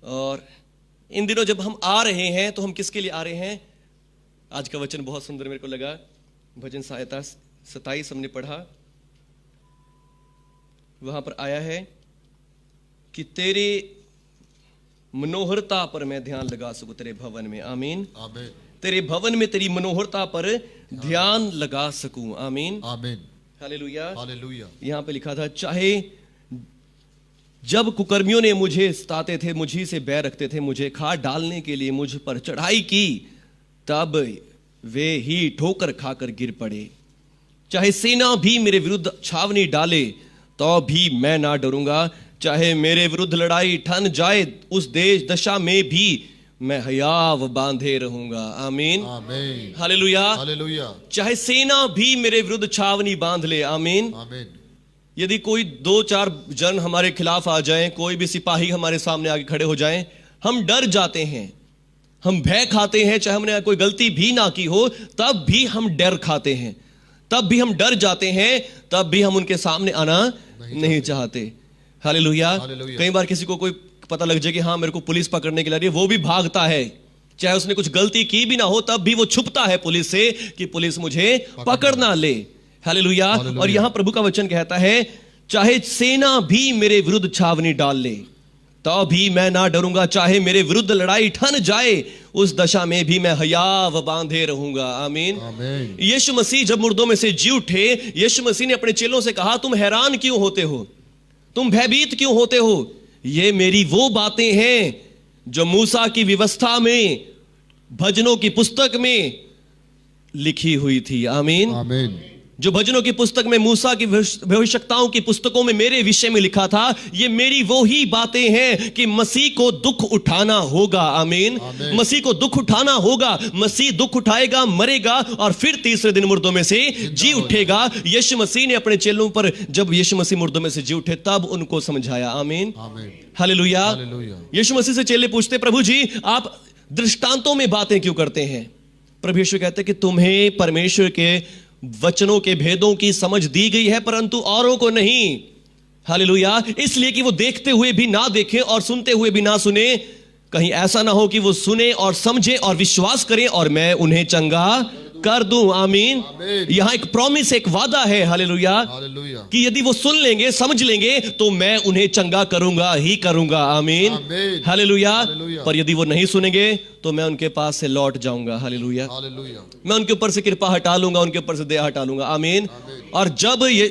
और इन दिनों जब हम आ रहे हैं तो हम किसके लिए आ रहे हैं? आज का वचन बहुत सुंदर मेरे को लगा। भजन सहायता 27 हमने पढ़ा, वहां पर आया है कि तेरे मनोहरता पर मैं ध्यान लगा सकूं तेरे भवन में। आमीन, आमीन। तेरे भवन में तेरी मनोहरता पर ध्यान लगा सकूं। आमीन, आमीन। Hallelujah, hallelujah. यहां पे लिखा था, चाहे जब कुकर्मियों ने मुझे सताते थे, मुझी से बैर रखते थे, मुझे खा डालने के लिए मुझ पर चढ़ाई की, तब वे ही ठोकर खाकर गिर पड़े। चाहे सेना भी मेरे विरुद्ध छावनी डाले तो भी मैं ना डरूंगा। चाहे मेरे विरुद्ध लड़ाई ठन जाए, उस देश दशा में भी मैं हयाव बांधे रहूंगा। आमीन, आमीन। Hallelujah, hallelujah. चाहे सेना भी मेरे विरुद्ध छावनी बांध ले। आमीन। आमीन। यदि कोई 2-4 जन हमारे खिलाफ आ जाएं, कोई भी सिपाही हमारे सामने आगे खड़े हो जाएं, हम डर जाते हैं, हम भय खाते हैं। चाहे हमने कोई गलती भी ना की हो, तब भी हम डर खाते हैं, तब भी हम डर जाते हैं, तब भी हम उनके सामने आना नहीं चाहते। हालेलुया। कई बार किसी को कोई पता लग जाए कि हाँ मेरे को पुलिस पकड़ने के लिए, वो भी भागता है। चाहे उसने कुछ गलती की भी ना हो, तब भी वो छुपता है पुलिस से कि पुलिस मुझे पकड़ ना ले। हालेलुया। और यहां प्रभु का वचन कहता है, चाहे सेना भी मेरे विरुद्ध छावनी डाल ले तो भी मैं ना डरूंगा। चाहे मेरे विरुद्ध लड़ाई ठन जाए, उस दशा में भी मैं हयाव बांधे रहूंगा। आमीन, आमीन। यीशु मसीह जब मुर्दों में से जी उठे, यीशु मसीह ने अपने चेलों से कहा, तुम हैरान क्यों होते हो, तुम भयभीत क्यों होते हो? ये मेरी वो बातें हैं जो मूसा की व्यवस्था में, भजनों की पुस्तक में लिखी हुई थी। आमीन, आमीन। जो भजनों की पुस्तक में, मूसा की भविष्यवक्ताओं की पुस्तकों में मेरे विषय में लिखा था, ये मेरी वो ही बातें हैं कि मसीह को दुख उठाना होगा। आमीन, मसीह को दुख उठाना होगा। मसीह दुख उठाएगा, मरेगा और फिर तीसरे दिन मुर्दों में से जी उठेगा। यीशु मसीह ने अपने चेलों पर, जब यीशु मसीह मुर्दों में से जी उठे, तब उनको समझाया। आमीन, हालेलुया। यीशु मसीह से चेले पूछते, प्रभु जी आप दृष्टांतों में बातें क्यों करते हैं? प्रभु यीशु कहते कि तुम्हें परमेश्वर के वचनों के भेदों की समझ दी गई है, परंतु औरों को नहीं। हालेलुया। इसलिए कि वो देखते हुए भी ना देखें और सुनते हुए भी ना सुने, कहीं ऐसा ना हो कि वो सुने और समझे और विश्वास करें और मैं उन्हें चंगा कर दूं। आमीन। यहां एक प्रॉमिस, एक वादा है, हालेलुया, कि यदि वो सुन लेंगे, समझ लेंगे, तो मैं उन्हें चंगा करूंगा ही करूंगा। आमीन, हालेलुया। पर यदि वो नहीं सुनेंगे तो मैं उनके पास से लौट जाऊंगा। हालेलुया। मैं उनके ऊपर से कृपा हटा लूंगा, उनके ऊपर से दया हटा लूंगा। आमीन। और जब ये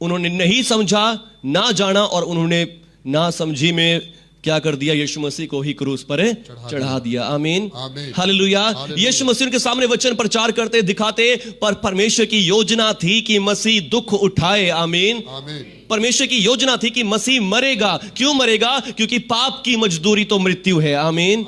उन्होंने नहीं समझा, ना जाना और उन्होंने ना समझी में क्या कर दिया? यीशु मसीह को ही क्रूस पर चढ़ा दिया। आमीन, हालेलुया। यीशु मसीह के सामने वचन प्रचार करते दिखाते, पर परमेश्वर की योजना थी कि मसीह दुख उठाए। आमीन, परमेश्वर की योजना थी कि मसीह मरेगा। क्यों मरेगा? क्योंकि पाप की मजदूरी तो मृत्यु है। आमीन।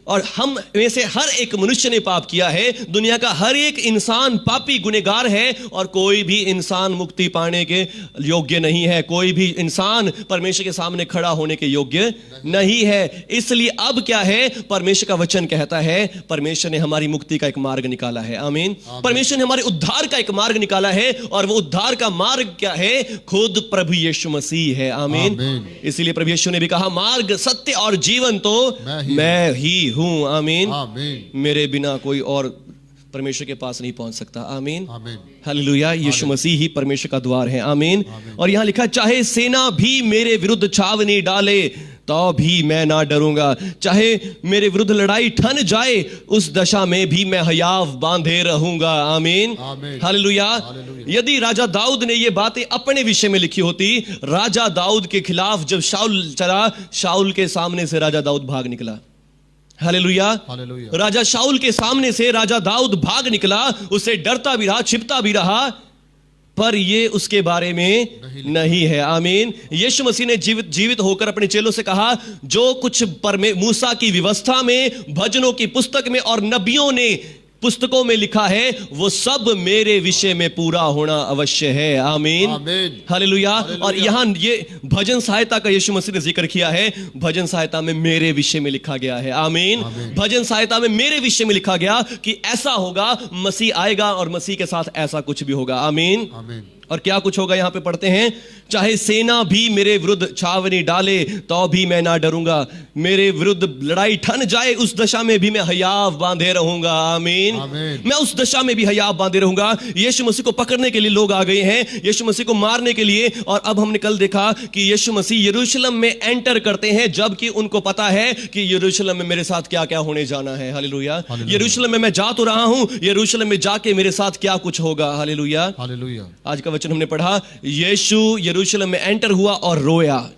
और हम में से हर एक मनुष्य ने पाप किया है। दुनिया का हर एक इंसान पापी गुनहगार है और कोई भी इंसान मुक्ति पाने के योग्य नहीं है। कोई भी इंसान परमेश्वर के सामने खड़ा होने के योग्य नहीं है। इसलिए अब क्या है? परमेश्वर का वचन कहता है, परमेश्वर ने हमारी मुक्ति का एक मार्ग निकाला है। आमीन। परमेश्वर ने हमारे उद्धार का एक मार्ग निकाला है, और वो उद्धार का मार्ग क्या है? खुद प्रभु यीशु मसीह है। आमीन। इसलिए प्रभु यीशु ने भी कहा, मार्ग, सत्य और जीवन तो मैं ही हूं। आमीन। मेरे बिना कोई और परमेश्वर के पास नहीं पहुंच सकता। आमीन, हालेलुया। यीशु मसीह ही परमेश्वर का द्वार है। आमीन। और यहां लिखा, चाहे सेना भी मेरे विरुद्ध छावनी डाले तो भी मैं ना डरूंगा। चाहे मेरे विरुद्ध लड़ाई ठन जाए, उस दशा में भी मैं हयाव बांधे रहूंगा। आमीन, हालेलुया। यदि राजा दाऊद ने ये बातें अपने विषय में लिखी होती, राजा दाऊद के खिलाफ जब शाऊल चला, शाऊल के सामने से राजा दाऊद भाग निकला। हालेलुया। राजा शाऊल के सामने से राजा दाऊद भाग निकला, उससे डरता भी रहा, छिपता भी रहा, पर ये उसके बारे में नहीं है। आमीन। यीशु मसीह ने जीवित होकर अपने चेलों से कहा, जो कुछ मूसा की व्यवस्था में, भजनों की पुस्तक में और नबियों ने पुस्तकों में लिखा है, वो सब मेरे विषय में पूरा होना अवश्य है। आमीन, हालेलुया। और यहां ये भजन सहायता का यीशु मसीह ने जिक्र किया है। भजन सहायता में मेरे विषय में लिखा गया है। आमीन। भजन सहायता में मेरे विषय में लिखा गया कि ऐसा होगा, मसीह आएगा और मसीह के साथ ऐसा कुछ भी होगा। आमीन। और क्या कुछ होगा यहां पे पढ़ते हैं, चाहे सेना भी मेरे विरुद्ध छावनी डाले तो भी मैं ना डरूंगा, मेरे विरुद्ध लड़ाई ठन जाए उस दशा में भी मैं हयाव बांधे रहूंगा। आमीन। मैं उस दशा में भी हयाव बांधे रहूंगा। यीशु मसीह को पकड़ने के लिए लोग आ गए हैं, यीशु मसीह को मारने के लिए। और अब हमने कल देखा कि यीशु मसीह यरूशलेम में एंटर करते हैं जबकि उनको पता है कि यरूशलेम में मेरे साथ क्या क्या होने जाना है। हालेलुया। यरूशलेम में मैं जा तो रहा हूं, यरूशलेम में जाके मेरे साथ क्या कुछ होगा। हालेलुया। आज का वचन हमने पढ़ा, यीशु यरूशलेम में एंटर हुआ और रोया।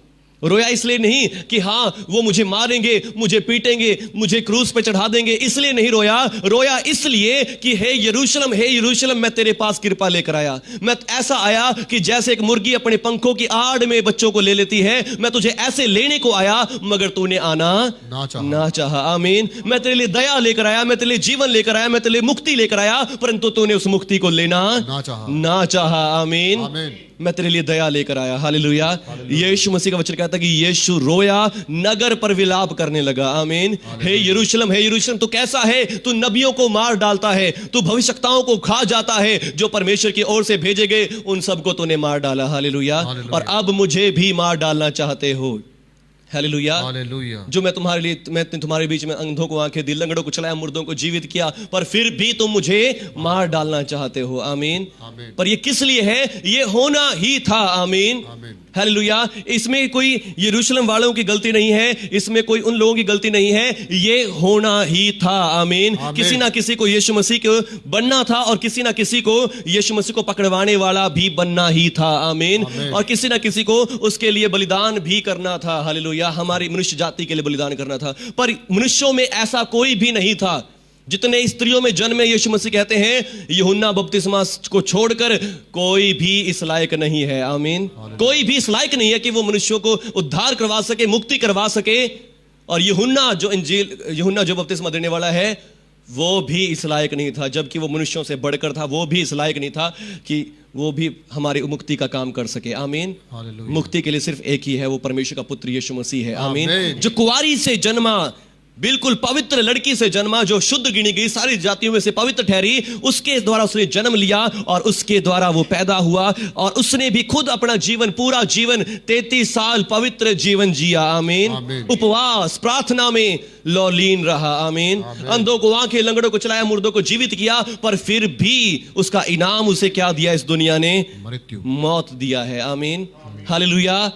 रोया इसलिए नहीं कि हाँ वो मुझे मारेंगे, मुझे पीटेंगे, मुझे क्रूस पे चढ़ा देंगे, इसलिए नहीं रोया। रोया इसलिए कि हे यरूशलेम मैं तेरे पास कृपा लेकर आया। मैं ऐसा आया कि जैसे एक मुर्गी अपने पंखों की आड़ में बच्चों को ले लेती है, मैं तुझे ऐसे लेने को आया मगर तूने आना ना चाहा। आमीन। मैं तेरे लिए दया लेकर आया, मैं तेरे लिए जीवन लेकर आया, मैं तेरे लिए मुक्ति लेकर आया, परंतु तूने उस मुक्ति को लेना ना चाहा। आमीन। मैं तेरे लिए दया लेकर आया। हालेलुया। यीशु मसीह का वचन कहता है कि यीशु रोया, नगर पर विलाप करने लगा। आमीन। हे यरूशलेम तू कैसा है, तू नबियों को मार डालता है, तू भविष्यवक्ताओं को खा जाता है, जो परमेश्वर की ओर से भेजे गए उन सबको तूने मार डाला। हालेलुया। और अब मुझे भी मार डालना चाहते हो। हालेलुया। जो मैं तुम्हारे बीच में अंधों को आंखें दी, लंगड़ों को चलाया, मुर्दों को जीवित किया, पर फिर भी तुम मुझे मार डालना चाहते हो। आमीन। पर ये किस लिए है? ये होना ही था। आमीन। हालेलुया। इसमें कोई यरूशलेम वालों की गलती नहीं है, इसमें कोई उन लोगों की गलती नहीं है, ये होना ही था। आमीन। किसी ना किसी को यीशु मसीह को बनना था और किसी ना किसी को यीशु मसीह को पकड़वाने वाला भी बनना ही था। आमीन। और किसी ना किसी को उसके लिए बलिदान भी करना था। हालेलुया। हमारी मनुष्य जाति के लिए बलिदान करना था। पर मनुष्यों में ऐसा कोई भी नहीं था। जितने स्त्रियों में जन्मे, यीशु मसीह कहते हैं यूहन्ना बपतिस्मा को छोड़कर कोई भी इस लायक नहीं है। आमीन। कोई भी इस लायक नहीं है कि वो मनुष्यों को उद्धार करवा सके, मुक्ति करवा सके। और यूहन्ना जो बपतिस्मा देने वाला है वो भी इस लायक नहीं था, जबकि वो मनुष्यों से बढ़कर था। वो भी इस लायक नहीं था कि वो भी हमारी मुक्ति का काम कर सके। आमीन। मुक्ति के लिए सिर्फ एक ही है, वो परमेश्वर का पुत्र यीशु मसीह है। आमीन। जो कुंवारी से जन्मा, बिल्कुल पवित्र लड़की से जन्मा, जो शुद्ध गिनी गई, सारी जातियों में से पवित्र ठहरी, उसके द्वारा उसने जन्म लिया और उसके द्वारा वो पैदा हुआ। और उसने भी खुद अपना जीवन, पूरा जीवन 33 साल पवित्र जीवन जिया। आमीन। उपवास प्रार्थना में लौलीन रहा। आमीन। अंधों को आंखें, लंगड़ों को चलाया, मुर्दों को जीवित किया, पर फिर भी उसका इनाम उसे क्या दिया? इस दुनिया ने मौत दिया है। आमीन। हालेलुया।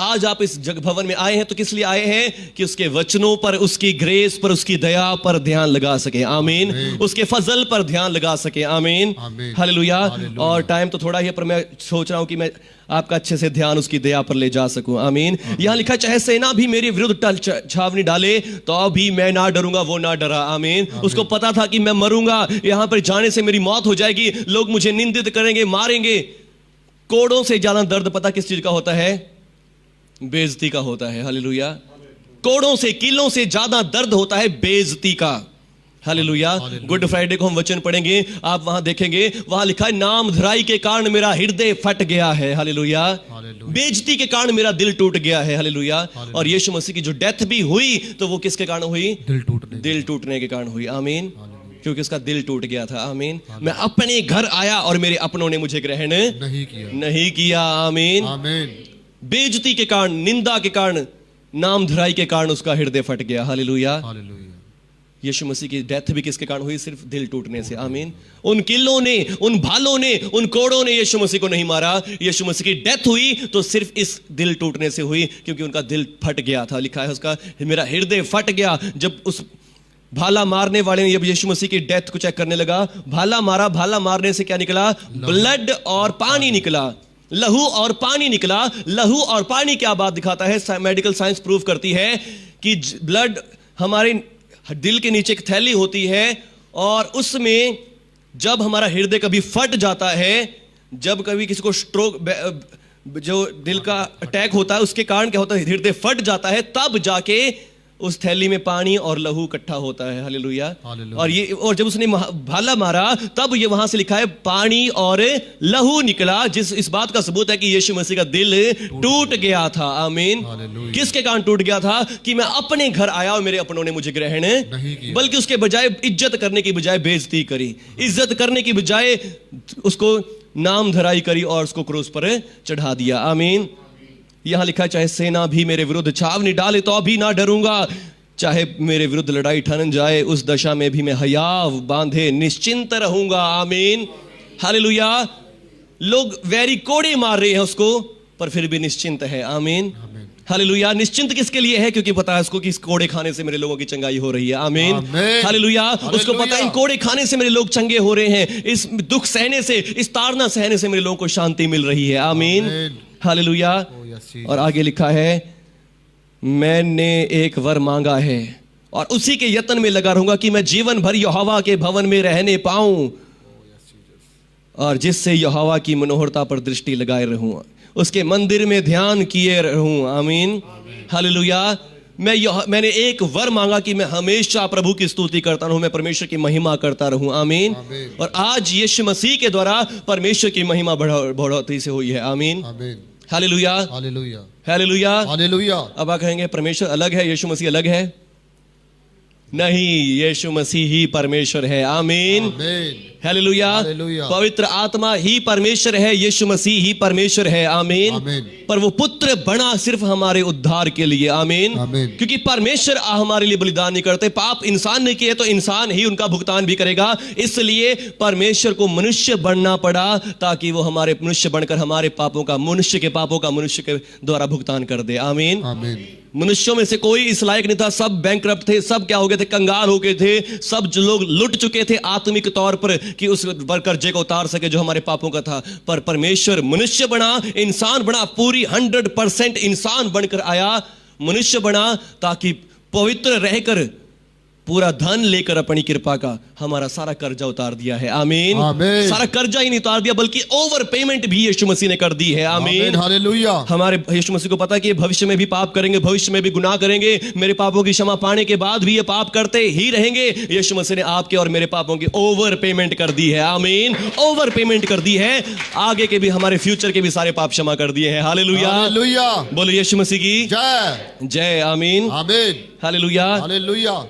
आज आप इस जग भवन में आए हैं तो किस लिए आए हैं? कि उसके वचनों पर, उसकी ग्रेस पर, उसकी दया पर ध्यान लगा सके। आमीन। उसके फजल पर ध्यान लगा सके। आमीन। हालेलुया। और टाइम तो थोड़ा ही है, पर मैं सोच रहा हूं कि मैं आपका अच्छे से ध्यान उसकी दया पर ले जा सकूं। आमीन। यहां लिखा, चाहे सेना भी मेरे विरुद्ध छावनी डाले तो भी मैं ना डरूंगा। वो ना डरा। आमीन। उसको पता था कि मैं मरूंगा, यहां पर जाने से मेरी मौत हो जाएगी, लोग मुझे निंदित करेंगे, मारेंगे। कोड़ों से ज्यादा दर्द पता किस चीज का होता है? बेइज्जती का होता है। हालेलुया। कोड़ों से, कीलों से ज्यादा दर्द होता है बेइज्जती का। हालेलुया। गुड फ्राइडे को हम वचन पढ़ेंगे, आप वहां देखेंगे, वहां लिखा है, नाम धराई के कारण मेरा हृदय फट गया है। हालेलुया। बेइज्जती के कारण मेरा दिल टूट गया है। हालेलुया। और यीशु मसीह की जो डेथ भी हुई तो वो किसके कारण हुई? दिल टूटने के कारण हुई। आमीन। क्योंकि उसका दिल टूट गया था। आमीन। मैं अपने घर आया और मेरे अपनों ने मुझे ग्रहण नहीं किया। आमीन। बेइज्जती के कारण, निंदा के कारण, नाम धराई के कारण उसका हृदय फट गया। हालेलुया। यीशु मसीह की डेथ भी किसके कारण हुई? सिर्फ दिल टूटने से। आमीन। उन किलों ने, उन भालों ने, उन कोड़ों ने यीशु मसीह को नहीं मारा। यीशु मसीह की डेथ हुई तो सिर्फ इस दिल टूटने से हुई, क्योंकि उनका दिल फट गया था। लिखा है उसका मेरा हृदय फट गया। जब उस भाला मारने वाले ने जब यीशु मसीह की डेथ को चेक करने लगा, भाला मारा, भाला मारने से क्या निकला? ब्लड और पानी निकला, लहू और पानी निकला। लहू और पानी क्या बात दिखाता है? मेडिकल साइंस प्रूव करती है कि ब्लड हमारे दिल के नीचे एक थैली होती है और उसमें जब हमारा हृदय कभी फट जाता है, जब कभी किसी को स्ट्रोक, जो दिल का अटैक होता है, उसके कारण क्या होता है? हृदय फट जाता है, तब जाके उस थैली में पानी और लहू इकट्ठा होता है। हालेलुया। और जब उसने भाला मारा तब ये वहां से लिखा है पानी और लहू निकला, इस बात का सबूत है कि यीशु मसीह का दिल टूट गया था। आमीन। किसके कारण टूट गया था? कि मैं अपने घर आया और मेरे अपनों ने मुझे ग्रहण नहीं, बल्कि उसके बजाय इज्जत करने की बजाय बेइज्जती करी, इज्जत करने की बजाय उसको नाम धराई करी और उसको क्रूस पर चढ़ा दिया। आमीन। यहां लिखा, चाहे सेना भी मेरे विरुद्ध छावनी डाले तो अभी ना डरूंगा, चाहे मेरे विरुद्ध लड़ाई ठन जाए, उस दशा में भी मैं हयाव बांधे निश्चिंत रहूंगा। आमीन। हालेलुया। लोग वैरी कोड़े मार रहे हैं उसको, पर फिर भी निश्चिंत है। आमीन। हालेलुया। निश्चिंत किसके लिए है? क्योंकि पता है उसको कि इस कोड़े खाने से मेरे लोगों की चंगाई हो रही है। आमीन। हालेलुया। उसको पता है इन कोड़े खाने से मेरे लोग चंगे हो रहे हैं, इस दुख सहने से, इस ताड़ना सहने से मेरे लोगों को शांति मिल रही है। आमीन। हालेलुया। और आगे लिखा है, मैंने एक वर मांगा है और उसी के यत्न में लगा रहूंगा कि मैं जीवन भर यहोवा के भवन में रहने पाऊं और जिससे यहोवा की मनोहरता पर दृष्टि लगाए रहूं, उसके मंदिर में ध्यान किए रहूं। आमीन। हालेलुया। मैंने एक वर मांगा कि मैं हमेशा प्रभु की स्तुति करता रहूं, मैं परमेश्वर की महिमा करता रहूं। आमीन। और आज यीशु मसीह के द्वारा परमेश्वर की महिमा बढ़ोतरी से हुई है। आमीन। हालेलुया। हालेलुया। हालेलुया। हालेलुया। अब आप कहेंगे परमेश्वर अलग है, यीशु मसीह अलग है? नहीं, यीशु मसीह ही परमेश्वर है। आमीन। हालेलुया। पवित्र आत्मा ही परमेश्वर है, यीशु मसीह ही परमेश्वर है। आमीन। पर वो पुत्र बना सिर्फ हमारे उद्धार के लिए। आमीन। क्योंकि परमेश्वर हमारे लिए बलिदान नहीं करते, पाप इंसान ने किए तो इंसान ही उनका भुगतान भी करेगा, इसलिए परमेश्वर को मनुष्य बनना पड़ा ताकि वो हमारे मनुष्य बनकर हमारे पापों का, मनुष्य के पापों का मनुष्य के द्वारा भुगतान कर दे। आमीन। मनुष्यों में से कोई इस लायक नहीं था, सब बैंकरप्ट थे, सब क्या हो गए थे, कंगाल हो गए थे, सब जो लोग लुट चुके थे आत्मिक तौर पर कि उस पर कर्जे को उतार सके जो हमारे पापों का था। पर परमेश्वर मनुष्य बना, इंसान बना, पूरी 100% इंसान बनकर आया, मनुष्य बना ताकि पवित्र रहकर पूरा धन लेकर अपनी कृपा का हमारा सारा कर्जा उतार दिया है। आमीन। सारा कर्जा ही नहीं उतार दिया बल्कि ओवर पेमेंट भी यीशु मसीह ने कर दी है। आमीन। हालेलुया। हमारे यीशु मसीह को पता है कि भविष्य में भी पाप करेंगे, भविष्य में भी गुनाह करेंगे, मेरे पापों की क्षमा पाने के बाद भी ये पाप करते ही रहेंगे। यीशु मसीह ने आपके और मेरे पापों की ओवर पेमेंट कर दी है। आमीन। ओवर पेमेंट कर दी है, आगे के भी, हमारे फ्यूचर के भी सारे पाप क्षमा कर दिए हैं। हालेलुया। बोलो यीशु मसीह की जय। जय। आमीन। हालेलुया। हालेलुया।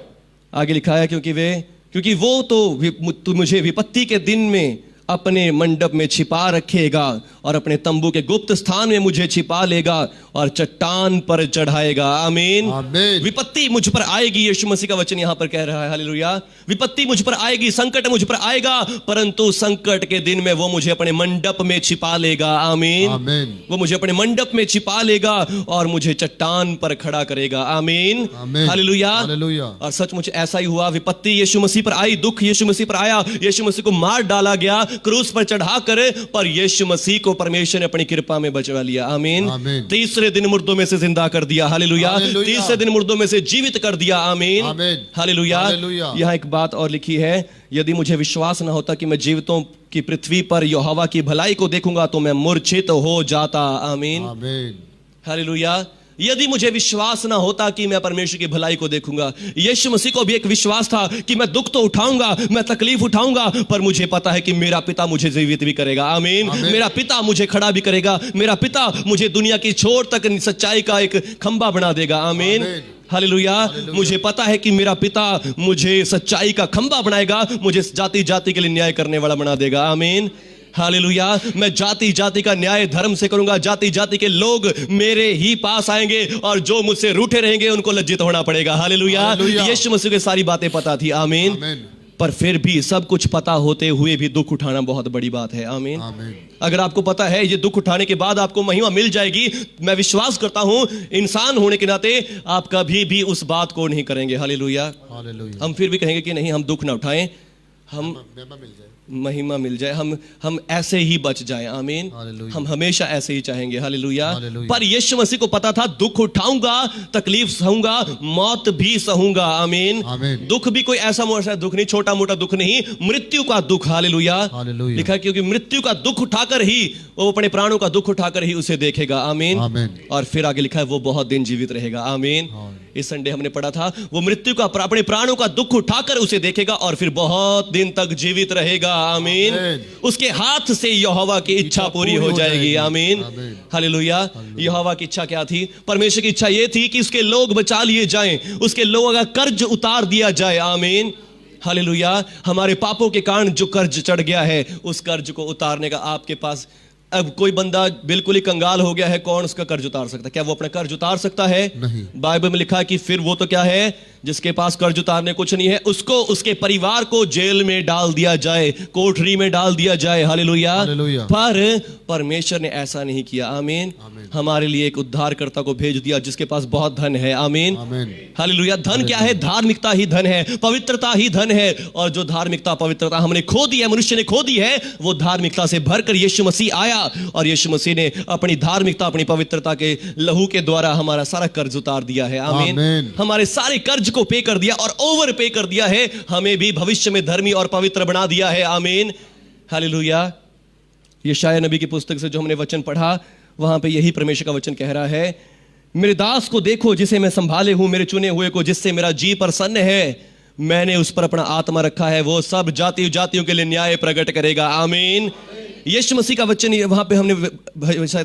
आगे लिखा है, क्योंकि वो तो मुझे विपत्ति के दिन में अपने मंडप में छिपा रखेगा और अपने तंबू के गुप्त स्थान में मुझे छिपा लेगा और चट्टान पर चढ़ाएगा। आमीन। विपत्ति मुझ पर आएगी, यीशु मसीह का वचन यहां पर कह रहा है। हालेलुया। विपत्ति मुझ पर आएगी, संकट मुझ पर आएगा, परंतु संकट के दिन में वो मुझे अपने मंडप में छिपा लेगा। आमीन। वो मुझे अपने मंडप में छिपा लेगा और मुझे चट्टान पर खड़ा करेगा। आमीन। हालेलुया। और सचमुच ऐसा ही हुआ, विपत्ति यीशु मसीह पर आई, दुख यीशु मसीह पर आया, यीशु मसीह को मार डाला गया क्रूस पर चढ़ा कर, पर यीशु मसीह को परमेश्वर ने अपनी कृपा में बचा लिया। आमीन। तीसरे दिन मुर्दों में से जिंदा कर दिया। हालेलुया। तीसरे दिन मुर्दों में से जीवित कर दिया। आमीन। हालेलुया। यहां एक बात और लिखी है, यदि मुझे विश्वास न होता कि मैं जीवितों की पृथ्वी पर यहोवा की भलाई को देखूंगा तो मैं मूर्छित हो जाता। आमीन। हालेलुया। यदि मुझे विश्वास ना होता कि मैं परमेश्वर की भलाई को देखूंगा, यीशु मसीह को भी एक विश्वास था कि मैं दुख तो उठाऊंगा, मैं तकलीफ उठाऊंगा, पर मुझे पता है कि मेरा पिता मुझे जीवित भी करेगा। आमीन। मेरा पिता मुझे खड़ा भी करेगा, मेरा पिता मुझे दुनिया की छोर तक सच्चाई का एक खंबा बना देगा। आमीन। हालेलुया। मुझे पता है कि मेरा पिता मुझे सच्चाई का खंबा बनाएगा, मुझे जाति जाति के लिए न्याय करने वाला बना देगा। आमीन। हालेलुया। मैं जाति जाति का न्याय धर्म से करूंगा, जाति जाति के लोग मेरे ही पास आएंगे और जो मुझसे रूठे रहेंगे उनको लज्जित होना पड़ेगा। हालेलुया। यीशु मसीह को सारी बातें पता थी। आमीन। पर फिर भी सब कुछ पता होते हुए भी दुख उठाना बहुत बड़ी बात है। आमीन। अगर आपको पता है ये दुख उठाने के बाद आपको महिमा मिल जाएगी, मैं विश्वास करता हूं इंसान होने के नाते आप कभी भी उस बात को नहीं करेंगे। हालेलुया। हम फिर भी कहेंगे कि नहीं, हम दुख ना उठाएं, हम महिमा मिल जाए, हम ऐसे ही बच जाएं। आमीन। हम हमेशा ऐसे ही चाहेंगे। हालेलुया। पर यीशु मसीह को पता था दुख उठाऊंगा, तकलीफ सहूंगा, मौत भी सहूंगा। आमीन। दुख भी कोई ऐसा मोटा दुख नहीं, छोटा मोटा दुख नहीं, मृत्यु का दुख। हालेलुया। लिखा है क्योंकि मृत्यु का दुख उठाकर ही वो अपने प्राणों का दुख उठाकर ही उसे देखेगा। आमीन। और फिर आगे लिखा है वो बहुत दिन जीवित रहेगा। आमीन। इस संडे हमने पढ़ा था वो मृत्यु का, अपने प्राणों का दुख उठाकर उसे देखेगा और फिर बहुत दिन तक जीवित रहेगा। आमीन। उसके हाथ से यहोवा की इच्छा पूरी हो जाएगी। आमीन। हालेलुया। यहोवा की इच्छा क्या थी? परमेश्वर की इच्छा यह थी कि उसके लोग बचा लिए जाएं, उसके लोगों का कर्ज उतार दिया जाए। आमीन। हालेलुया। हमारे पापों के कारण जो कर्ज चढ़ गया है, उस कर्ज को उतारने का आपके पास, अब कोई बंदा बिल्कुल ही कंगाल हो गया है, कौन उसका कर्ज उतार सकता है? क्या वो अपना कर्ज उतार सकता है? नहीं। बाइबल में लिखा है कि फिर वो तो क्या है, जिसके पास कर्ज उतारने कुछ नहीं है, उसको, उसके परिवार को जेल में डाल दिया जाए, कोठरी में डाल दिया जाए। हालेलुया। हालेलुया। पर परमेश्वर ने ऐसा नहीं किया। आमीन। हमारे लिए एक उद्धारकर्ता को भेज दिया जिसके पास बहुत धन है। आमीन। हालेलुया। धन क्या है? धार्मिकता ही धन है, पवित्रता ही धन है। और जो धार्मिकता पवित्रता हमने खो दी है, मनुष्य ने खो दी है, वो धार्मिकता से भरकर यीशु मसीह आया और यीशु मसीह ने अपनी धार्मिकता, अपनी पवित्रता के लहू के द्वारा हमारा सारा कर्ज उतार दिया है। आमीन। हमारे सारे कर्ज को पे कर दिया और ओवर पे कर दिया है, हमें भी भविष्य में धर्मी और पवित्र बना दिया है। आमीन। हालेलुया। यशायाह नबी की पुस्तक से जो हमने वचन पढ़ा, वहां पे यही परमेश्वर का वचन कह रहा है, मेरे दास को देखो जिसे मैं संभाले हूं, मेरे चुने हुए को जिससे मेरा जी प्रसन्न है, मैंने उस पर अपना आत्मा रखा है, वो सब जातियों के लिए न्याय प्रकट करेगा। आमीन। यीशु मसीह का वचन वहां पे हमने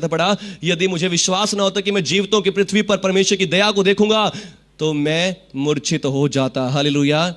पढ़ा, यदि मुझे विश्वास ना होता कि मैं जीवितों की पृथ्वी पर परमेश्वर की दया को देखूंगा तो मैं मूर्छित हो जाता। हालेलुया।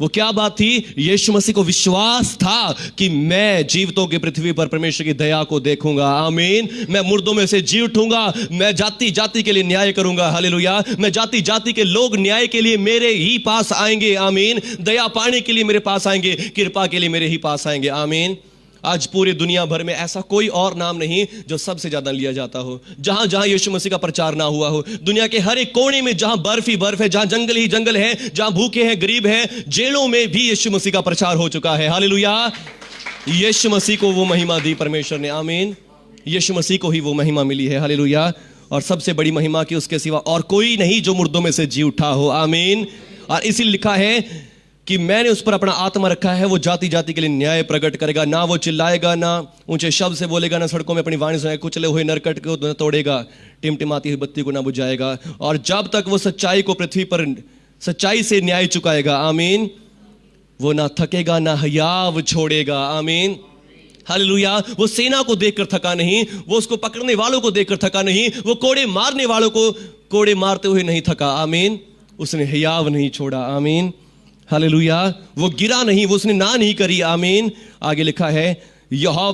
वो क्या बात थी? यीशु मसीह को विश्वास था कि मैं जीवितों की पृथ्वी पर परमेश्वर की दया को देखूंगा। आमीन। मैं मुर्दों में से जी उठूंगा, मैं जाति जाति के लिए न्याय करूंगा। हालेलुया। मैं जाति जाति के लोग न्याय के लिए मेरे ही पास आएंगे। आमीन। दया पाने के लिए मेरे पास आएंगे, कृपा के लिए मेरे ही पास आएंगे। आमीन। आज पूरी दुनिया भर में ऐसा कोई और नाम नहीं जो सबसे ज्यादा लिया जाता हो। जहां जहां यीशु मसीह का प्रचार ना हुआ हो, दुनिया के हर एक कोने में, जहां बर्फ ही बर्फ है, जहां जंगल ही जंगल है, जहां भूखे हैं, गरीब हैं, जेलों में भी यीशु मसीह का प्रचार हो चुका है। हालेलुया। यीशु मसीह को वो महिमा दी परमेश्वर ने। आमीन। यीशु मसीह को ही वो महिमा मिली है। हालेलुया। और सबसे बड़ी महिमा की उसके सिवा और कोई नहीं जो मुर्दों में से जी उठा हो। आमीन। और इसीलिए लिखा है कि मैंने उस पर अपना आत्मा रखा है, वो जाति जाति के लिए न्याय प्रकट करेगा। ना वो चिल्लाएगा, ना ऊंचे शब्द से बोलेगा, ना सड़कों में अपनी वाणी सुनाएगा, कुचले हुए नरकट को न तोड़ेगा, टिमटिमाती हुई बत्ती को ना बुझाएगा। और जब तक वो सच्चाई को पृथ्वी पर सच्चाई से न्याय चुकाएगा। आमीन। वो ना थकेगा, ना हयाव छोड़ेगा। आमीन। हालेलुया। वो सेना को देखकर थका नहीं, वो उसको पकड़ने वालों को देखकर थका नहीं, वो कोड़े मारने वालों को कोड़े मारते हुए नहीं थका। आमीन। उसने हयाव नहीं छोड़ा। आमीन। हालेलुया। वो गिरा नहीं, वो उसने ना नहीं करी। आमीन। आगे लिखा है,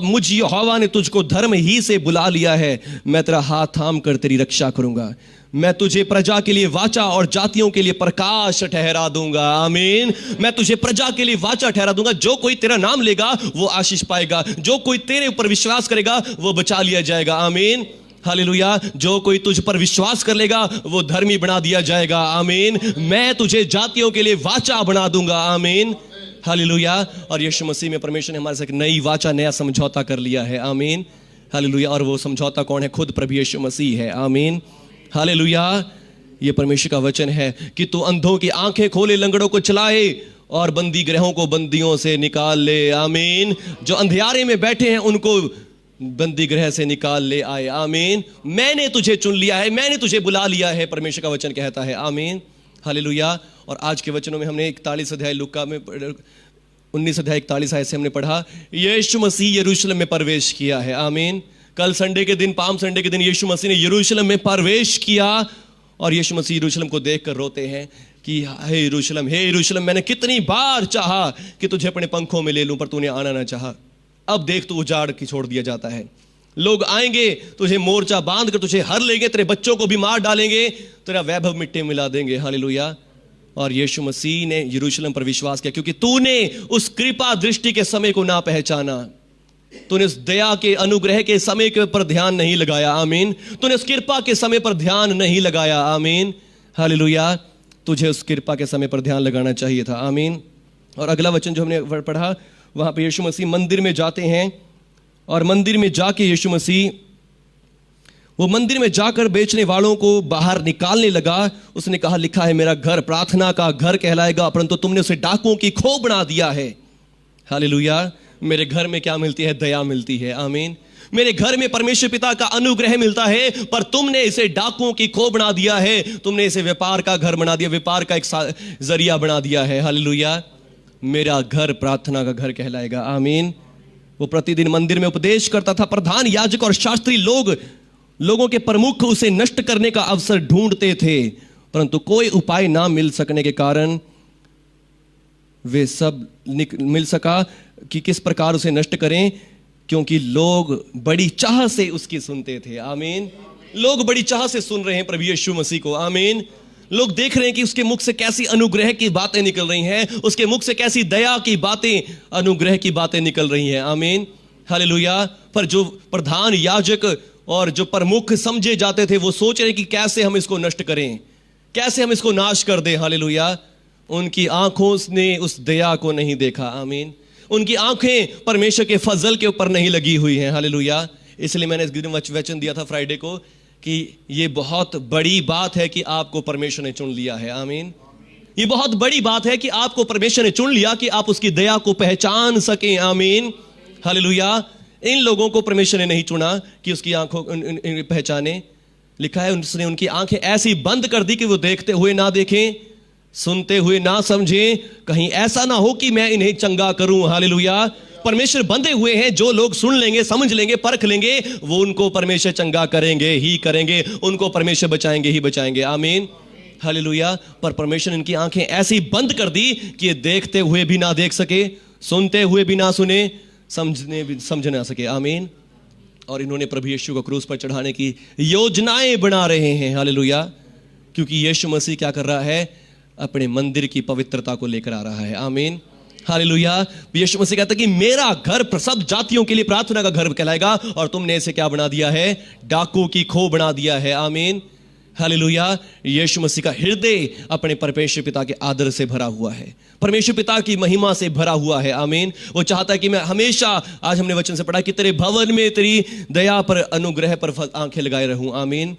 मुझ यहोवा ने तुझको धर्म ही से बुला लिया है, मैं तेरा हाथ थाम कर तेरी रक्षा करूंगा, मैं तुझे प्रजा के लिए वाचा और जातियों के लिए प्रकाश ठहरा दूंगा। आमीन। मैं तुझे प्रजा के लिए वाचा ठहरा दूंगा। जो कोई तेरा नाम लेगा वो आशीष पाएगा, जो कोई तेरे ऊपर विश्वास करेगा वो बचा लिया जाएगा। आमीन। हालेलुया। जो कोई तुझ पर विश्वास कर लेगा वो धर्मी बना दिया जाएगा। आमीन। मैं तुझे जातियों के लिए वाचा बना दूंगा। आमीन। हालेलुया। और यीशु मसीह में परमेश्वर ने हमारे साथ नई वाचा, नया समझौता कर लिया है। आमीन। हालेलुया। और वो समझौता कौन है? खुद प्रभु यीशु मसीह है। आमीन। हालेलुया। ये परमेश्वर का वचन है कि तू अंधों की आंखें खोले, लंगड़ों को चलाए और बंदी गृहों को बंदियों से निकाल ले। आमीन। जो अंधियारे में बैठे हैं उनको बंदी गृह से निकाल ले आए। आमीन। मैंने तुझे चुन लिया है, मैंने तुझे बुला लिया है, परमेश्वर का वचन कहता है। आमीन। हालेलुया। और आज के वचनों में हमने 41 अध्याय लूका में 19 अध्याय 41 आयत से हमने पढ़ा, यीशु मसीह यरूशलेम में प्रवेश किया है। आमीन। कल संडे के दिन, पाम संडे के दिन यीशु मसीह ने यरूशलेम में प्रवेश किया और यीशु मसीह यरूशलेम को देखकर रोते हैं कि हे यरूशलेम, हे यरूशलेम, मैंने कितनी बार चाहा कि तुझे अपने पंखों में ले लूं, पर तूने आना ना चाहा। अब देख तू उजाड़ की छोड़ दिया जाता है। लोग आएंगे, तुझे मोर्चा बांध कर तुझे हर लेंगे, तेरे बच्चों को भी मार डालेंगे, तेरा वैभव मिट्टी मिला देंगे। हालेलुया। और यीशु मसीह ने यरूशलेम पर विश्वास किया क्योंकि तूने उस कृपा दृष्टि के समय को ना पहचाना, तूने उस दया के अनुग्रह के समय के ऊपर ध्यान नहीं लगाया। आमीन। तूने उस कृपा के समय पर ध्यान नहीं लगाया। आमीन। हालेलुया। तुझे उस कृपा के समय पर ध्यान लगाना चाहिए था। आमीन। और अगला वचन जो हमने पढ़ा, वहां पे यीशु मसीह मंदिर में जाते हैं और मंदिर में जाके यीशु मसीह वो मंदिर में जाकर बेचने वालों को बाहर निकालने लगा। उसने कहा, लिखा है मेरा घर प्रार्थना का घर कहलाएगा, परंतु तुमने उसे डाकुओं की खो बना दिया है। हालेलुया। मेरे घर में क्या मिलती है? दया मिलती है। आमीन। मेरे घर में परमेश्वर पिता का अनुग्रह मिलता है, पर तुमने इसे डाकुओं की खो बना दिया है, तुमने इसे व्यापार का घर बना दिया, व्यापार का एक जरिया बना दिया है। हालेलुया। मेरा घर प्रार्थना का घर कहलाएगा। आमीन। वो प्रतिदिन मंदिर में उपदेश करता था। प्रधान याजक और शास्त्री लोगों के प्रमुख उसे नष्ट करने का अवसर ढूंढते थे, परंतु कोई उपाय ना मिल सकने के कारण वे सब मिल सका कि किस प्रकार उसे नष्ट करें, क्योंकि लोग बड़ी चाह से उसकी सुनते थे। आमीन। लोग बड़ी चाह से सुन रहे हैं प्रभु यीशु मसीह को। आमीन। लोग देख रहे हैं कि उसके मुख से कैसी अनुग्रह की बातें निकल रही हैं, उसके मुख से कैसी दया की बातें, अनुग्रह की बातें निकल रही हैं। आमीन। हालेलुया। पर जो प्रधान याजक और जो प्रमुख समझे जाते थे, वो सोच रहे कि कैसे हम इसको नष्ट करें, कैसे हम इसको नाश कर दें। हालेलुया। उनकी आंखों ने उस दया को नहीं देखा। आमीन। उनकी आंखें परमेश्वर के फजल के ऊपर नहीं लगी हुई हैं। हालेलुया। इसलिए मैंने इस दिन वचन दिया था फ्राइडे को कि ये बहुत बड़ी बात है कि आपको परमेश्वर ने चुन लिया है। आमीन। ये बहुत बड़ी बात है कि आपको परमेश्वर ने चुन लिया कि आप उसकी दया को पहचान सकें। आमीन। हालेलुया। इन लोगों को परमेश्वर ने नहीं चुना कि उसकी आंखों पहचाने। लिखा है उसने उनकी आंखें ऐसी बंद कर दी कि वो देखते हुए ना देखें, सुनते हुए ना समझें, कहीं ऐसा ना हो कि मैं इन्हें चंगा करूं। हालेलुया। परमेश्वर बंधे हुए हैं, जो लोग सुन लेंगे, समझ लेंगे, परख लेंगे, वो उनको परमेश्वर चंगा करेंगे ही करेंगे, उनको परमेश्वर बचाएंगे ही बचाएंगे। आमीन। हालेलुया। पर परमेश्वर ने इनकी आंखें ऐसी बंद कर दी कि ये देखते हुए भी ना देख सके, सुनते हुए भी ना सुने, समझ ना सके। आमीन। और इन्होंने प्रभु यीशु को क्रूस पर चढ़ाने की योजनाएं बना रहे हैं। हालेलुया। क्योंकि यीशु मसीह क्या कर रहा है, अपने मंदिर की पवित्रता को लेकर आ रहा है। आमीन। हालेलुया। यीशु मसीह कहता है कि मेरा घर सब जातियों के लिए प्रार्थना का घर कहलाएगा, और तुमने इसे क्या बना दिया है, डाकू की खो बना दिया है। आमीन। हालेलुया। यीशु मसीह का हृदय अपने परमेश्वर पिता के आदर से भरा हुआ है, परमेश्वर पिता की महिमा से भरा हुआ है। आमीन। वो चाहता है कि मैं हमेशा, आज हमने वचन से पढ़ा कि तेरे भवन में तेरी दया पर, अनुग्रह पर आंखें लगाए रहूं। आमीन।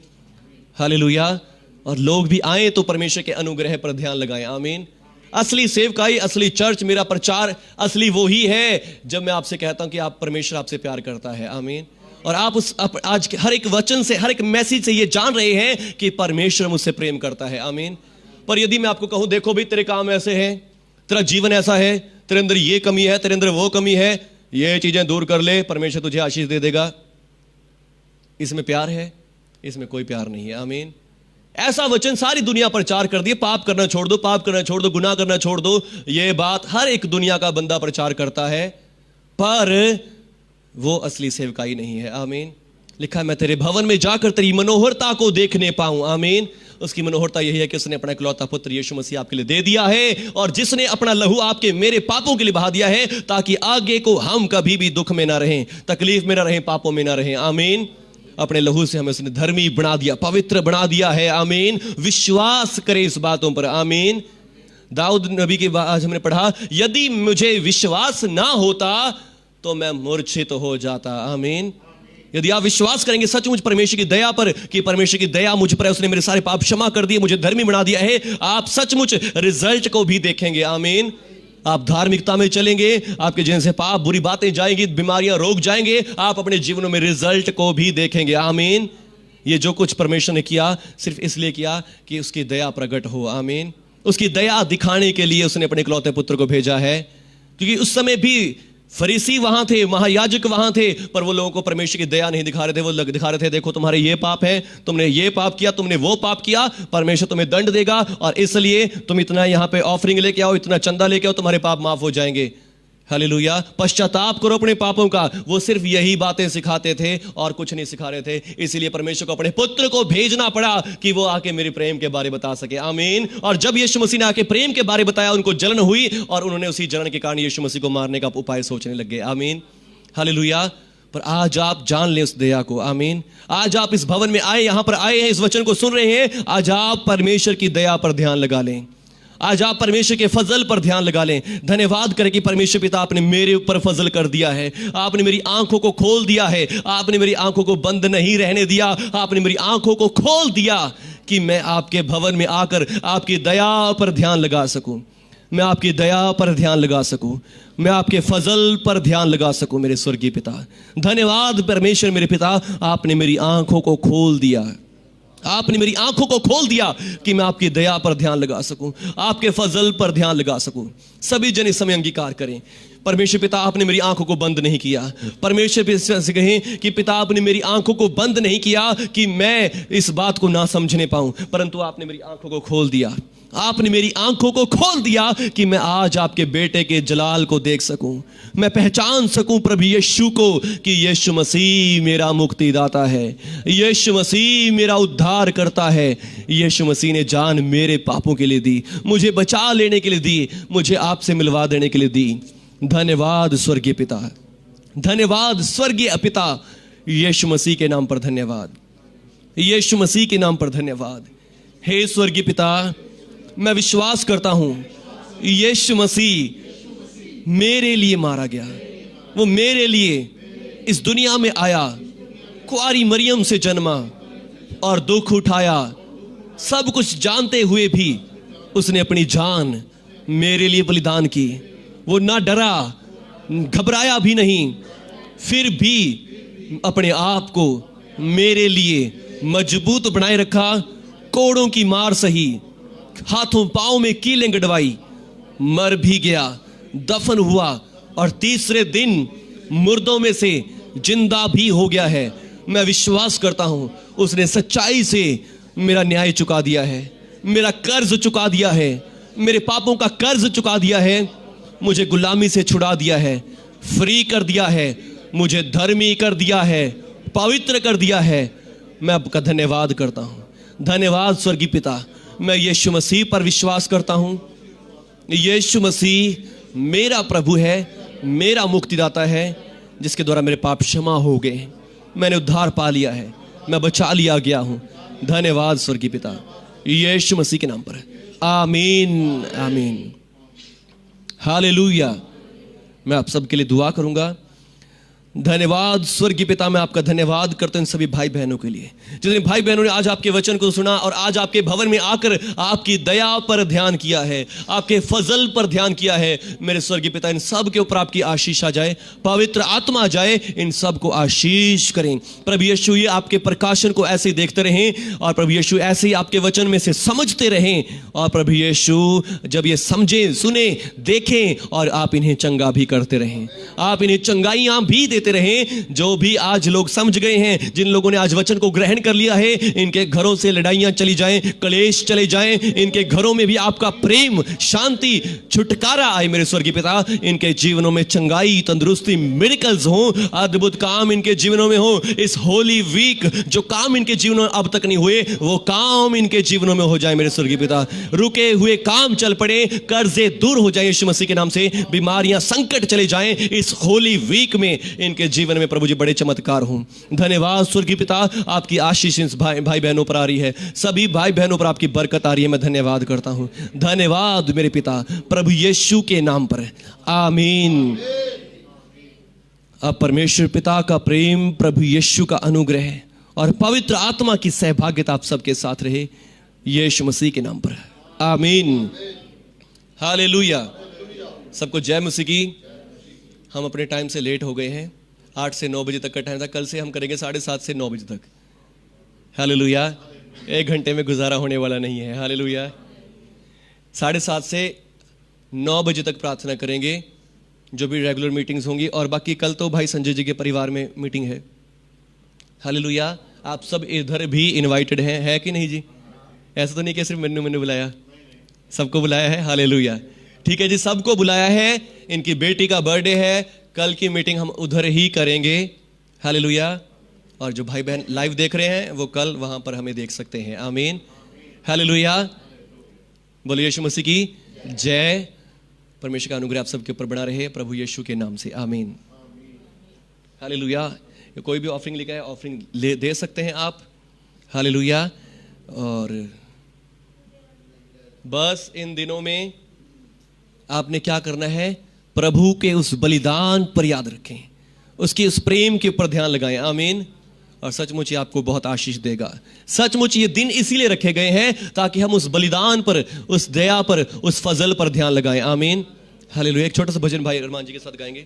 हालेलुया। और लोग भी आए तो परमेश्वर के अनुग्रह पर ध्यान लगाएं। आमीन। असली सेवकाई, असली चर्च, मेरा प्रचार असली वो ही है जब मैं आपसे कहता हूं कि आप परमेश्वर आपसे प्यार करता है। आमीन। और आप आज के हर एक वचन से, हर एक मैसेज से ये जान रहे हैं कि परमेश्वर मुझसे प्रेम करता है। आमीन। पर यदि मैं आपको कहूं, देखो भाई तेरे काम ऐसे हैं, तेरा जीवन ऐसा है, तेरे अंदर ये कमी है, तेरे अंदर वो कमी है, ये चीजें दूर कर ले, परमेश्वर तुझे आशीष दे देगा, इसमें प्यार है? इसमें कोई प्यार नहीं है। आमीन। ऐसा वचन सारी दुनिया प्रचार कर दिए, पाप करना छोड़ दो, पाप करना छोड़ दो, गुनाह करना छोड़ दो, ये बात हर एक दुनिया का बंदा प्रचार करता है, पर वो असली सेवकाई नहीं है। आमीन। लिखा है मैं तेरे भवन में जाकर तेरी मनोहरता को देखने पाऊं। आमीन। उसकी मनोहरता यही है कि उसने अपना इकलौता पुत्र यीशु मसीह आपके लिए दे दिया है, और जिसने अपना लहू आपके मेरे पापों के लिए बहा दिया है, ताकि आगे को हम कभी भी दुख में ना रहें, तकलीफ में ना रहें, पापों में ना रहें। आमीन। अपने लहू से हमें उसने धर्मी बना दिया, पवित्र बना दिया है। आमीन। विश्वास करें इस बातों पर। आमीन। दाऊद नबी की आज हमने पढ़ा, यदि मुझे विश्वास ना होता तो मैं मूर्छित हो जाता। आमीन। यदि आप विश्वास करेंगे सचमुच परमेश्वर की दया पर, कि परमेश्वर की दया मुझ पर है, उसने मेरे सारे पाप क्षमा कर दिए, मुझे धर्मी बना दिया है, आप सचमुच रिजल्ट को भी देखेंगे। आमीन। आप धार्मिकता में चलेंगे, आपके जीवन से पाप, बुरी बातें जाएंगी, बीमारियां, रोग जाएंगे, आप अपने जीवनों में रिजल्ट को भी देखेंगे। आमीन। ये जो कुछ परमेश्वर ने किया सिर्फ इसलिए किया कि उसकी दया प्रकट हो। आमीन। उसकी दया दिखाने के लिए उसने अपने इकलौते पुत्र को भेजा है, क्योंकि उस समय भी फरीसी वहां थे, महायाजक वहां थे, पर वो लोगों को परमेश्वर की दया नहीं दिखा रहे थे। वो दिखा रहे थे, देखो तुम्हारे ये पाप है, तुमने ये पाप किया, तुमने वो पाप किया, परमेश्वर तुम्हें दंड देगा, और इसलिए तुम इतना यहां पे ऑफरिंग लेके आओ, इतना चंदा लेके आओ, तुम्हारे पाप माफ हो जाएंगे। हालेलुया। पश्चाताप करो अपने पापों का। वो सिर्फ यही बातें सिखाते थे और कुछ नहीं सिखा रहे थे। इसीलिए परमेश्वर को अपने पुत्र को भेजना पड़ा कि वो आके मेरे प्रेम के बारे बता सके। आमीन। और जब यीशु मसीह ने आके प्रेम के बारे बताया, उनको जलन हुई, और उन्होंने उसी जलन के कारण यीशु मसीह को मारने का उपाय सोचने लग गए। आमीन। हालेलुया। पर आज आप जान लें उस दया को। आमीन। आज आप इस भवन में आए, यहां पर आए हैं, इस वचन को सुन रहे हैं, आज आप परमेश्वर की दया पर ध्यान लगा लें। आज आप परमेश्वर के फजल पर ध्यान लगा लें। धन्यवाद करें कि परमेश्वर पिता आपने मेरे ऊपर फजल कर दिया है, आपने मेरी आंखों को खोल दिया है, आपने मेरी आंखों को बंद नहीं रहने दिया, आपने मेरी आंखों को खोल दिया कि मैं आपके भवन में आकर आपकी दया पर ध्यान लगा सकूं, मैं आपकी दया पर ध्यान लगा सकूं, मैं आपके फजल पर ध्यान लगा सकूं। मेरे स्वर्गीय पिता, धन्यवाद परमेश्वर मेरे पिता, आपने मेरी आंखों को खोल दिया, आपने मेरी आंखों को खोल दिया कि मैं आपकी दया पर ध्यान लगा सकूं, आपके फजल पर ध्यान लगा सकूं। सभी जन इस समय अंगीकार करें, परमेश्वर पिता आपने मेरी आंखों को बंद नहीं किया। परमेश्वर पिता से कहें कि पिता आपने मेरी आंखों को बंद नहीं किया कि मैं इस बात को ना समझने पाऊं, परंतु आपने मेरी आंखों को खोल दिया, आपने मेरी आंखों को खोल दिया कि मैं आज आपके बेटे के जलाल को देख सकूं, मैं पहचान सकूं प्रभु यीशु को कि यीशु मसीह मेरा मुक्तिदाता है, यीशु मसीह मेरा उद्धार करता है। यीशु मसीह ने जान मेरे पापों के लिए दी, मुझे बचा लेने के लिए दी, मुझे आपसे मिलवा देने के लिए दी। धन्यवाद स्वर्गीय पिता, धन्यवाद स्वर्गीय पिता। यीशु मसीह के नाम पर धन्यवाद, यीशु मसीह के नाम पर धन्यवाद। हे स्वर्गीय पिता, मैं विश्वास करता हूं यीशु मसीह मेरे लिए मारा गया, वो मेरे लिए इस दुनिया में आया, कुंवारी मरियम से जन्मा और दुख उठाया। सब कुछ जानते हुए भी उसने अपनी जान मेरे लिए बलिदान की। वो ना डरा, घबराया भी नहीं, फिर भी अपने आप को मेरे लिए मजबूत बनाए रखा। कोड़ों की मार सही, हाथों पांव में कीलें गड़वाई, मर भी गया, दफन हुआ और तीसरे दिन मुर्दों में से जिंदा भी हो गया है। मैं विश्वास करता हूं उसने सच्चाई से मेरा न्याय चुका दिया है, मेरा कर्ज चुका दिया है, मेरे पापों का कर्ज चुका दिया है, मुझे गुलामी से छुड़ा दिया है, फ्री कर दिया है, मुझे धर्मी कर दिया है, पवित्र कर दिया है। मैं आपका धन्यवाद करता हूं। धन्यवाद स्वर्गीय पिता। मैं यीशु मसीह पर विश्वास करता हूं। यीशु मसीह मेरा प्रभु है, मेरा मुक्तिदाता है, जिसके द्वारा मेरे पाप क्षमा हो गए, मैंने उद्धार पा लिया है, मैं बचा लिया गया हूं। धन्यवाद स्वर्गीय पिता, यीशु मसीह के नाम पर। आमीन, आमीन, हालेलुया। मैं आप सबके लिए दुआ करूंगा। धन्यवाद स्वर्गीय पिता, मैं आपका धन्यवाद करता हूं इन सभी भाई बहनों के लिए, जितने भाई बहनों ने आज आपके वचन को सुना और आज आपके भवन में आकर आपकी दया पर ध्यान किया है, आपके फजल पर ध्यान किया है। मेरे स्वर्गीय पिता, इन सब के ऊपर आपकी आशीष आ जाए, पवित्र आत्मा जाए, इन सब को आशीष करें। प्रभु यीशु ये आपके प्रकाशन को ऐसे ही देखते रहें और प्रभु यीशु ऐसे ही आपके वचन में से समझते रहें। और प्रभु यीशु जब ये समझे, सुने, देखें और आप इन्हें चंगा भी करते रहें, आप इन्हें चंगाइयां भी देते रहें। जो भी आज लोग समझ गए हैं, जिन लोगों ने आज वचन को ग्रहण कर लिया है, इनके घरों से लड़ाइयां चली जाएं, क्लेश चले जाएं, इनके घरों में भी आपका प्रेम, शांति, छुटकारा आए। मेरे स्वर्गीय पिता, इनके जीवनों में चंगाई, तंदुरुस्ती, मिरेकल्स हो, अद्भुत काम इनके जीवनों में हो। इस होली वीक जो काम इनके जीवनों में अब तक नहीं हुए, वो काम इनके जीवनों में हो जाए। मेरे स्वर्गीय पिता, रुके हुए काम चल पड़े, कर्जे दूर हो जाए यीशु मसीह के नाम से, बीमारियां, संकट चले जाएं। इस होली वीक में इनके जीवन में प्रभु जी बड़े चमत्कार हों। धन्यवाद स्वर्गीय पिता, आपकी आशीष इन भाई बहनों पर आ रही है, सभी भाई बहनों पर आपकी बरकत आ रही है। मैं धन्यवाद करता हूं। धन्यवाद मेरे पिता, प्रभु यीशु के नाम पर, आमीन। अब परमेश्वर पिता का प्रेम, प्रभु यीशु का अनुग्रह और पवित्र आत्मा की सहभागिता आप सबके साथ रहे, यीशु मसीह के नाम पर, आमीन, हालेलुया। सबको जय मसीह की। हम अपने टाइम से लेट हो गए हैं, 8 से 9 बजे तक का टाइम था, कल से हम करेंगे 7:30 से 9 बजे तक। हालेलुया। 1 घंटे में गुजारा होने वाला नहीं है। हालेलुया। 7:30 से 9 बजे तक प्रार्थना करेंगे, जो भी रेगुलर मीटिंग्स होंगी। और बाकी कल तो भाई संजय जी के परिवार में मीटिंग है। हालेलुया। आप सब इधर भी इनवाइटेड हैं, है कि नहीं जी? ऐसा तो नहीं कि सिर्फ मैंने बुलाया, सबको बुलाया है। हालेलुया। ठीक है जी, सबको बुलाया है। इनकी बेटी का बर्थडे है, कल की मीटिंग हम उधर ही करेंगे। हालेलुया। और जो भाई बहन लाइव देख रहे हैं वो कल वहां पर हमें देख सकते हैं। आमीन, हालेलुया। बोलिए यीशु मसीह की जय। परमेश्वर का अनुग्रह आप सबके ऊपर बना रहे, प्रभु यीशु के नाम से, आमीन, हालेलुया। कोई भी ऑफरिंग लिखा है, ऑफरिंग दे सकते हैं आप। हालेलुया। और बस इन दिनों में आपने क्या करना है, प्रभु के उस बलिदान पर याद रखें, उसके उस प्रेम के ऊपर ध्यान लगाएं। आमीन। और सचमुच ये आपको बहुत आशीष देगा। सचमुच ये दिन इसीलिए रखे गए हैं ताकि हम उस बलिदान पर, उस दया पर, उस फजल पर ध्यान लगाएं। आमीन, हालेलुया। एक छोटा सा भजन भाई अरमान जी के साथ गाएंगे।